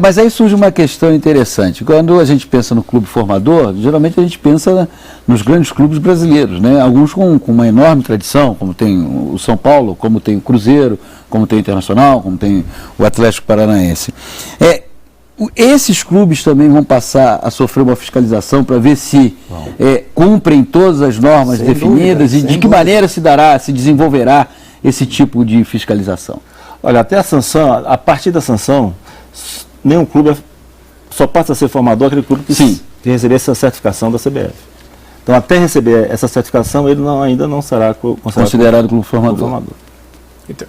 Mas aí surge uma questão interessante. Quando a gente pensa no clube formador, geralmente a gente pensa nos grandes clubes brasileiros, né? Alguns com uma enorme tradição, como tem o São Paulo, como tem o Cruzeiro, como tem o Internacional, como tem o Atlético Paranaense. Esses clubes também vão passar a sofrer uma fiscalização para ver se cumprem todas as normas sem definidas dúvida, e de que maneira se desenvolverá esse tipo de fiscalização. Olha, até a sanção, a partir da sanção, nenhum clube só passa a ser formador aquele clube que receber essa certificação da CBF. Então, até receber essa certificação, ele ainda não será considerado clube formador. Então,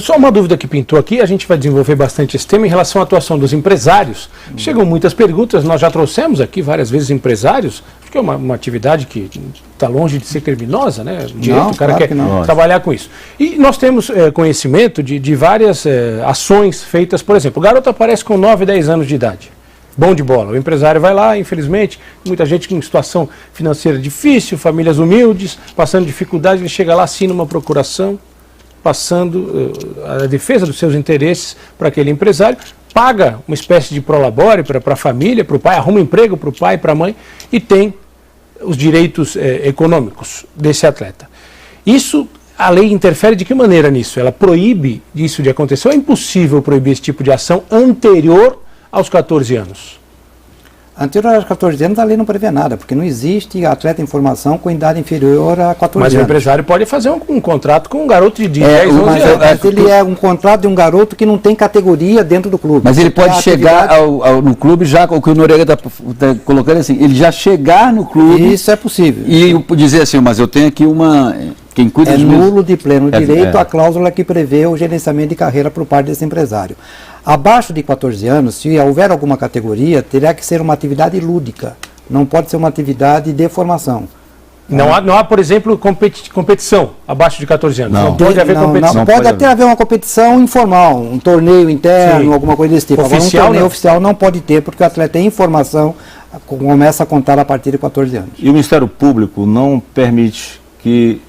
só uma dúvida que pintou aqui, a gente vai desenvolver bastante esse tema em relação à atuação dos empresários. Chegam muitas perguntas, nós já trouxemos aqui várias vezes empresários, acho que é uma atividade que está longe de ser criminosa, né? O cara quer trabalhar com isso. E nós temos conhecimento de várias ações feitas, por exemplo, o garoto aparece com 9, 10 anos de idade. Bom de bola. O empresário vai lá, infelizmente, muita gente com situação financeira difícil, famílias humildes, passando dificuldade, ele chega lá, assina uma procuração, passando a defesa dos seus interesses para aquele empresário, paga uma espécie de prolabore para a família, para o pai, arruma emprego para o pai e para a mãe e tem os direitos econômicos desse atleta. Isso, a lei interfere de que maneira nisso? Ela proíbe isso de acontecer ou é impossível proibir esse tipo de ação anterior aos 14 anos? Anterior aos 14 anos, a lei não prevê nada, porque não existe atleta em formação com idade inferior a 14 anos. Mas o empresário pode fazer um contrato com um garoto de 10, 11 anos. Mas ele é um contrato de um garoto que não tem categoria dentro do clube. Mas ele pode chegar no clube já, o que o Noriega está colocando assim, ele já chegar no clube... Isso é possível. E dizer assim, mas eu tenho aqui uma... Quem cuida nulo de pleno direito a cláusula que prevê o gerenciamento de carreira por parte desse empresário. Abaixo de 14 anos, se houver alguma categoria, terá que ser uma atividade lúdica. Não pode ser uma atividade de formação. Não há, por exemplo, competição abaixo de 14 anos. Não pode haver competição. Não pode até haver uma competição informal, um torneio interno, alguma coisa desse tipo. Agora, um torneio oficial não pode ter, porque o atleta em formação começa a contar a partir de 14 anos. E o Ministério Público não permite que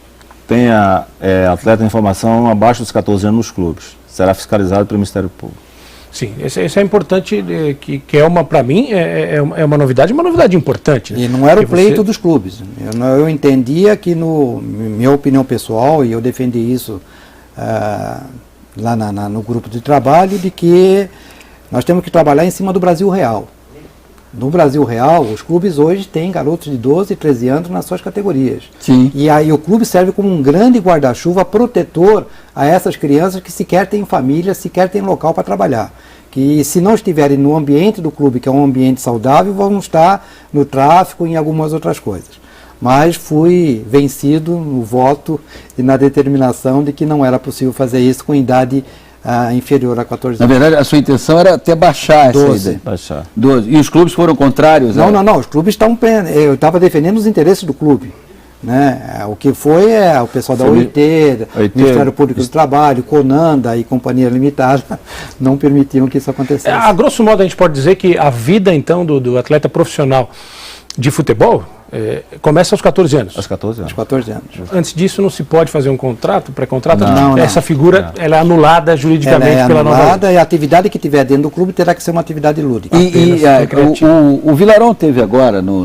tenha atleta em formação abaixo dos 14 anos nos clubes. Será fiscalizado pelo Ministério Público. Sim, isso é importante, que é para mim, é uma novidade importante. Né? E não era o pleito dos clubes. Eu entendia que, minha opinião pessoal, e eu defendi isso lá no grupo de trabalho, de que nós temos que trabalhar em cima do Brasil real. No Brasil real, os clubes hoje têm garotos de 12, 13 anos nas suas categorias. Sim. E aí o clube serve como um grande guarda-chuva protetor a essas crianças que sequer têm família, sequer têm local para trabalhar. Que se não estiverem no ambiente do clube, que é um ambiente saudável, vão estar no tráfico e em algumas outras coisas. Mas fui vencido no voto e na determinação de que não era possível fazer isso com idade inferior a 14 anos. Na verdade, a sua intenção era até baixar 12. Essa ideia. Baixar. 12. E os clubes foram contrários? Não. Os clubes estão... Eu estava defendendo os interesses do clube. Né? O que foi o pessoal da OIT, Ministério Público do Trabalho, Conanda e Companhia Limitada não permitiam que isso acontecesse. A grosso modo, a gente pode dizer que a vida, então, do atleta profissional de futebol começa aos 14 anos. Aos 14 anos. Aos 14 anos. Antes disso, não se pode fazer um contrato, pré-contrato? Não. Essa figura ela é anulada juridicamente pela nova lei. Ela é anulada e a atividade que tiver dentro do clube terá que ser uma atividade lúdica. O Vilarão teve agora, no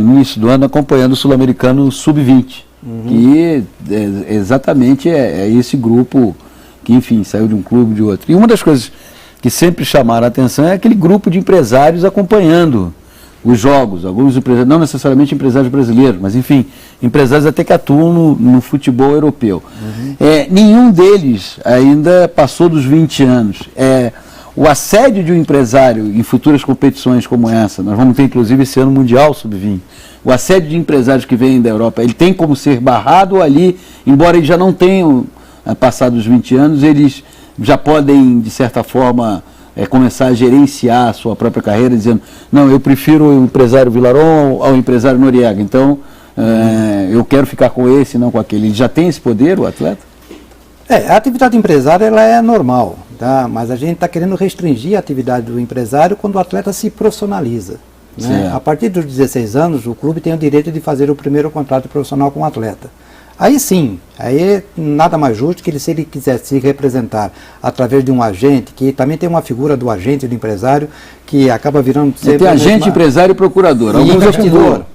início do ano, acompanhando o Sul-Americano Sub-20, que exatamente é esse grupo que, enfim, saiu de um clube de outro. E uma das coisas que sempre chamaram a atenção é aquele grupo de empresários acompanhando os jogos, alguns empresários, não necessariamente empresários brasileiros, mas enfim, empresários até que atuam no futebol europeu. Nenhum deles ainda passou dos 20 anos. O assédio de um empresário em futuras competições como essa, nós vamos ter inclusive esse ano Mundial Sub-20, o assédio de empresários que vêm da Europa, ele tem como ser barrado ali, embora eles já não tenham passado os 20 anos, eles já podem, de certa forma, começar a gerenciar a sua própria carreira, dizendo, não, eu prefiro o empresário Vilarão ao empresário Noriega, então eu quero ficar com esse, não com aquele. Ele já tem esse poder, o atleta? A atividade empresária ela é normal, tá? Mas a gente está querendo restringir a atividade do empresário quando o atleta se profissionaliza. Né? A partir dos 16 anos, o clube tem o direito de fazer o primeiro contrato profissional com o atleta. Aí sim, aí nada mais justo que ele, se ele quiser se representar através de um agente, que também tem uma figura do agente, do empresário, que acaba virando sempre... Tem agente, empresário e procurador. Alguns acumulam.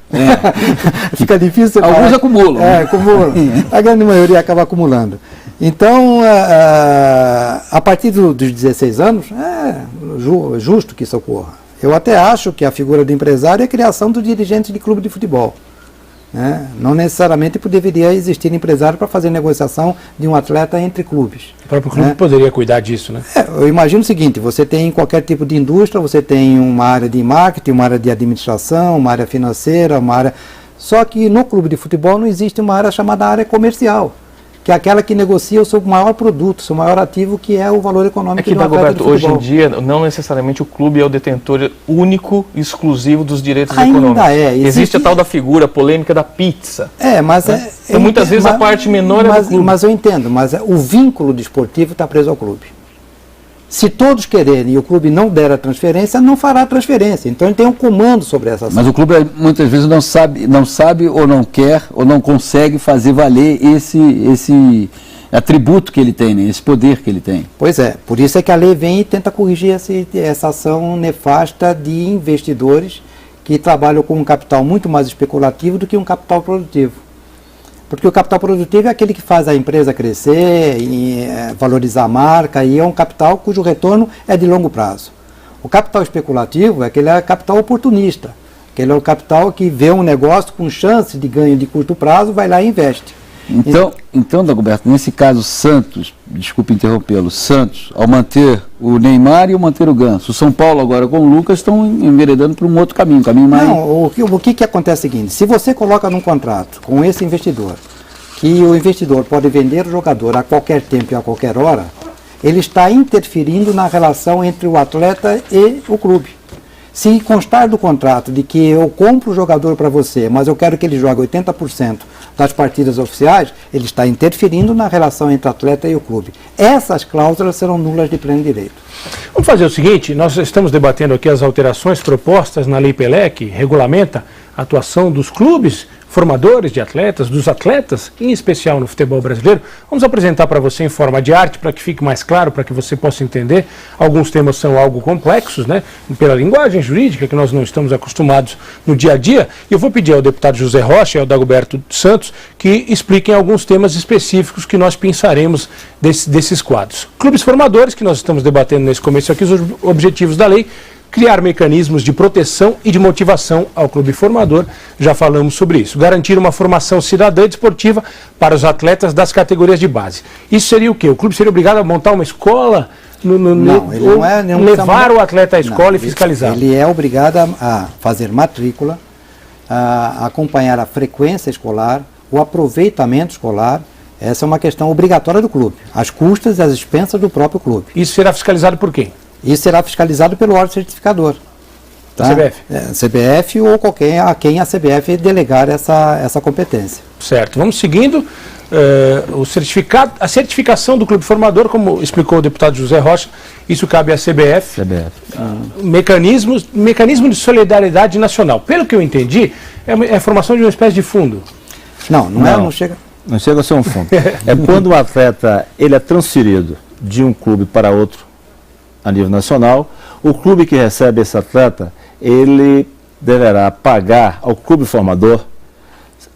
Fica difícil... Alguns acumulam. Acumulam. A grande maioria acaba acumulando. Então, a partir dos 16 anos, é justo que isso ocorra. Eu até acho que a figura do empresário é a criação do dirigente de clube de futebol. Não necessariamente deveria existir empresário para fazer negociação de um atleta entre clubes. O próprio clube poderia cuidar disso, né? Eu imagino o seguinte, você tem qualquer tipo de indústria, você tem uma área de marketing, uma área de administração, uma área financeira, uma área... Só que no clube de futebol não existe uma área chamada área comercial, que é aquela que negocia o seu maior produto, o seu maior ativo, que é o valor econômico do atleta de futebol. Hoje em dia, não necessariamente o clube é o detentor único e exclusivo dos direitos Ainda econômicos. Existe a tal da figura polêmica da pizza. Mas então, muitas vezes a parte menor é do clube. Mas eu entendo, mas o vínculo desportivo está preso ao clube. Se todos quererem e o clube não der a transferência, não fará a transferência. Então ele tem um comando sobre essa ação. Mas o clube muitas vezes não sabe ou não quer ou não consegue fazer valer esse atributo que ele tem, né? Esse poder que ele tem. Pois é, por isso é que a lei vem e tenta corrigir essa ação nefasta de investidores que trabalham com um capital muito mais especulativo do que um capital produtivo. Porque o capital produtivo é aquele que faz a empresa crescer, e valorizar a marca, e é um capital cujo retorno é de longo prazo. O capital especulativo é aquele capital oportunista, aquele é o capital que vê um negócio com chance de ganho de curto prazo, vai lá e investe. Então, Dagoberto, nesse caso, Santos, desculpe interrompê-lo, Santos, ao manter o Neymar e ao manter o Ganso, o São Paulo agora com o Lucas estão enveredando para um outro caminho, mais... Não, o que acontece é o seguinte, se você coloca num contrato com esse investidor, que o investidor pode vender o jogador a qualquer tempo e a qualquer hora, ele está interferindo na relação entre o atleta e o clube. Se constar do contrato de que eu compro o jogador para você, mas eu quero que ele jogue 80% das partidas oficiais, ele está interferindo na relação entre o atleta e o clube. Essas cláusulas serão nulas de pleno direito. Vamos fazer o seguinte, nós estamos debatendo aqui as alterações propostas na Lei Pelé, que regulamenta a atuação dos clubes, formadores de atletas, dos atletas, em especial no futebol brasileiro. Vamos apresentar para você em forma de arte, para que fique mais claro, para que você possa entender. Alguns temas são algo complexos, né? Pela linguagem jurídica, que nós não estamos acostumados no dia a dia. E eu vou pedir ao deputado José Rocha e ao Dagoberto Santos que expliquem alguns temas específicos que nós pensaremos desses quadros. Clubes formadores, que nós estamos debatendo nesse começo aqui, os objetivos da lei: criar mecanismos de proteção e de motivação ao clube formador, já falamos sobre isso. Garantir uma formação cidadã e desportiva para os atletas das categorias de base. Isso seria o quê? O clube seria obrigado a montar uma escola? Não, ele não é levar o atleta à escola e fiscalizar? Ele é obrigado a fazer matrícula, a acompanhar a frequência escolar, o aproveitamento escolar. Essa é uma questão obrigatória do clube, às custas e às expensas do próprio clube. Isso será fiscalizado por quem? Isso será fiscalizado pelo órgão certificador. Tá? CBF? CBF ou a quem a CBF delegar essa competência. Certo. Vamos seguindo. A certificação do clube formador, como explicou o deputado José Rocha, isso cabe à CBF. Mecanismo de solidariedade nacional. Pelo que eu entendi, é a formação de uma espécie de fundo. Não chega. Não chega a ser um fundo. É quando o atleta ele é transferido de um clube para outro a nível nacional, o clube que recebe esse atleta, ele deverá pagar ao clube formador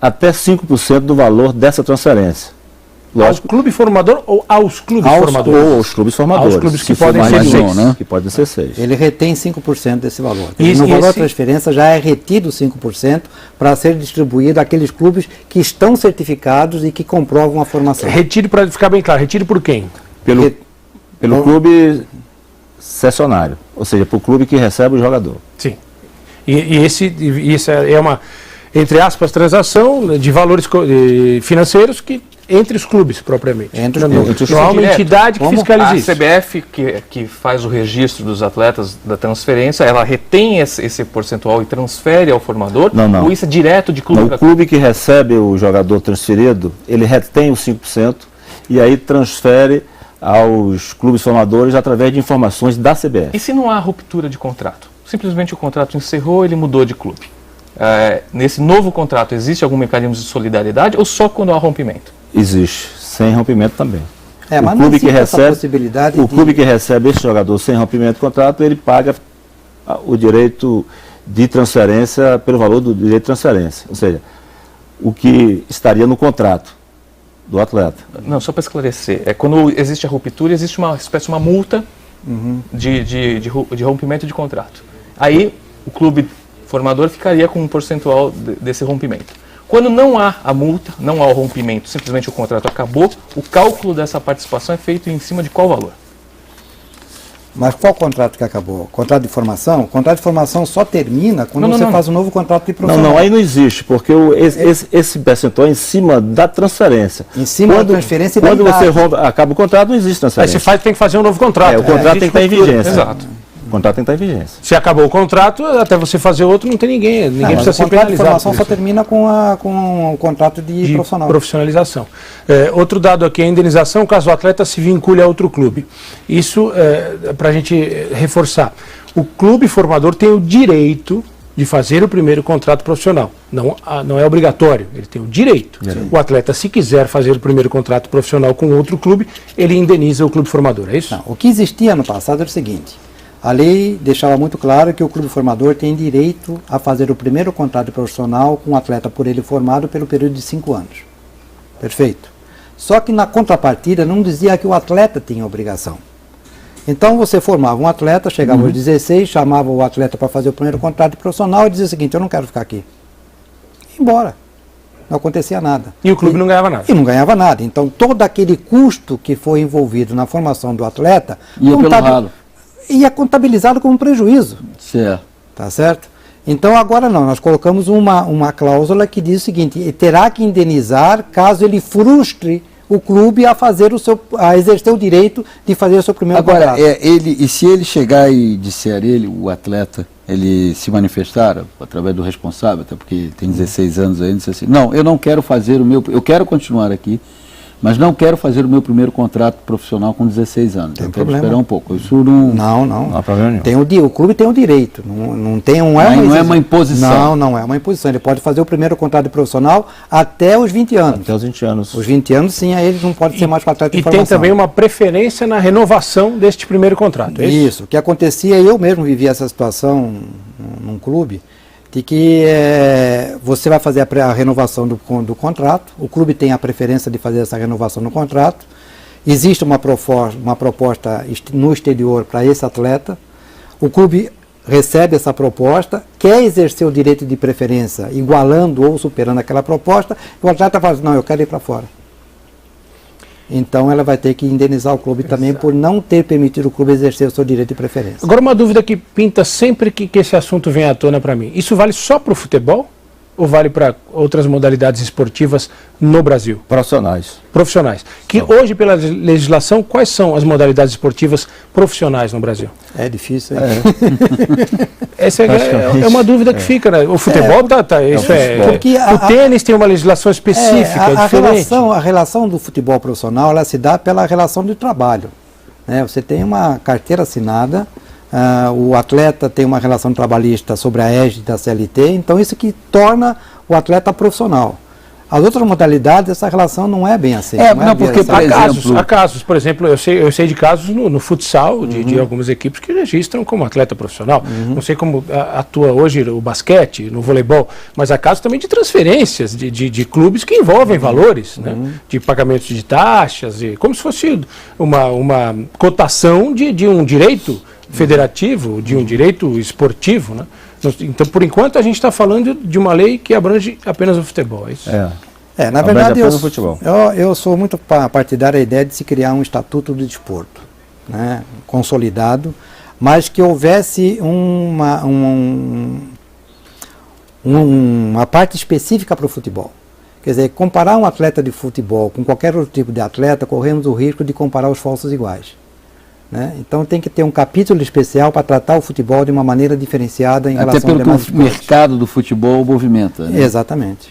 até 5% do valor dessa transferência. Lógico. Ao clube formador ou aos clubes formadores? Ou aos clubes formadores. Aos clubes que podem ser 6. Né? Que podem ser 6. Ele retém 5% desse valor. No valor da transferência já é retido 5% para ser distribuído àqueles clubes que estão certificados e que comprovam a formação. Retido, para ficar bem claro, retido por quem? Pelo clube cessionário, ou seja, para o clube que recebe o jogador. Sim. Isso é uma, entre aspas, transação de valores financeiros que entre os clubes, propriamente. Não há uma entidade que fiscalize isso. A CBF, que faz o registro dos atletas da transferência, ela retém esse percentual e transfere ao formador? Não. Ou isso é direto de clube? O clube que recebe o jogador transferido, ele retém os 5% e aí transfere aos clubes formadores através de informações da CBF. E se não há ruptura de contrato? Simplesmente o contrato encerrou, ele mudou de clube. nesse novo contrato, existe algum mecanismo de solidariedade ou só quando há rompimento? Existe, sem rompimento também. Mas não existe essa possibilidade o clube que recebe esse jogador sem rompimento de contrato, ele paga o direito de transferência pelo valor do direito de transferência, ou seja, o que estaria no contrato do atleta. Não, só para esclarecer, quando existe a ruptura, existe uma espécie de uma multa de rompimento de contrato. Aí o clube formador ficaria com um percentual desse rompimento. Quando não há a multa, não há o rompimento, simplesmente o contrato acabou, o cálculo dessa participação é feito em cima de qual valor? Mas qual contrato que acabou? Contrato de formação? O contrato de formação só termina quando você faz um novo contrato de profissional. Não, aí não existe, porque esse percentual é em cima da transferência. Em cima da transferência e da Quando você acaba o contrato, não existe transferência. Aí você tem que fazer um novo contrato. O contrato tem que estar em vigência. Exato. O contrato tem que estar em vigência. Se acabou o contrato, até você fazer outro, não tem ninguém. Ninguém precisa ser penalizado. O contrato de formação só termina com o contrato de profissional. Profissionalização. Outro dado aqui é a indenização caso o atleta se vincule a outro clube. Isso, para a gente reforçar, o clube formador tem o direito de fazer o primeiro contrato profissional. Não é obrigatório, ele tem o direito. O atleta, se quiser fazer o primeiro contrato profissional com outro clube, ele indeniza o clube formador, é isso? Não, o que existia no passado era o seguinte: a lei deixava muito claro que o clube formador tem direito a fazer o primeiro contrato profissional com um atleta por ele formado pelo período de 5 anos. Perfeito. Só que na contrapartida não dizia que o atleta tinha obrigação. Então você formava um atleta, chegava aos 16, chamava o atleta para fazer o primeiro contrato profissional e dizia o seguinte: eu não quero ficar aqui. E embora. Não acontecia nada. E o clube não ganhava nada. E não ganhava nada. Então todo aquele custo que foi envolvido na formação do atleta ia contabilizado como prejuízo. Certo. Tá certo? Então agora não, nós colocamos uma cláusula que diz o seguinte: terá que indenizar caso ele frustre o clube a exercer o direito de fazer o seu primeiro contrato. Agora, e se ele chegar e disser, o atleta, ele se manifestar através do responsável, até porque tem 16 anos aí, disse assim: não, eu não quero fazer eu quero continuar aqui, mas não quero fazer o meu primeiro contrato profissional com 16 anos. Tem eu problema. quero esperar um pouco. Isso não... Não há problema nenhum. O clube tem o direito. Não é uma imposição. Não é uma imposição. Ele pode fazer o primeiro contrato profissional até os 20 anos. Até os 20 anos. Os 20 anos, sim, aí eles não podem ser mais atleta de formação. formação. E tem também uma preferência na renovação deste primeiro contrato. É isso. O que acontecia, eu mesmo vivi essa situação num clube, de que você vai fazer a renovação do contrato, o clube tem a preferência de fazer essa renovação no contrato, existe uma proposta no exterior para esse atleta, o clube recebe essa proposta, quer exercer o direito de preferência igualando ou superando aquela proposta, e o atleta fala assim: não, eu quero ir para fora. Então ela vai ter que indenizar o clube também por não ter permitido o clube exercer o seu direito de preferência. Agora, uma dúvida que pinta sempre que esse assunto vem à tona para mim: isso vale só para o futebol ou vale para outras modalidades esportivas no Brasil? Profissionais. Que hoje, pela legislação, quais são as modalidades esportivas profissionais no Brasil? É difícil, hein? Essa é uma dúvida que fica, né? O futebol o tênis tem uma legislação específica, diferente. A relação do futebol profissional, ela se dá pela relação de trabalho, né? Você tem uma carteira assinada, o atleta tem uma relação trabalhista sobre a égide da CLT, então isso que torna o atleta profissional. As outras modalidades, essa relação não é bem assim. Porque há casos, por exemplo, eu sei de casos no futsal, de algumas equipes que registram como atleta profissional. Não sei como atua hoje o basquete, no voleibol, mas há casos também de transferências de clubes que envolvem valores, né? De pagamentos de taxas, como se fosse uma cotação de um direito federativo, de um direito esportivo, né? Então, por enquanto, a gente está falando de uma lei que abrange apenas o futebol, é isso? Na verdade, eu sou muito partidário da ideia de se criar um estatuto do desporto, né, consolidado, mas que houvesse uma parte específica para o futebol. Quer dizer, comparar um atleta de futebol com qualquer outro tipo de atleta, corremos o risco de comparar os falsos iguais. Né? Então tem que ter um capítulo especial para tratar o futebol de uma maneira diferenciada em relação a demais esportes. Até pelo que o mercado do futebol movimenta. Né? Exatamente.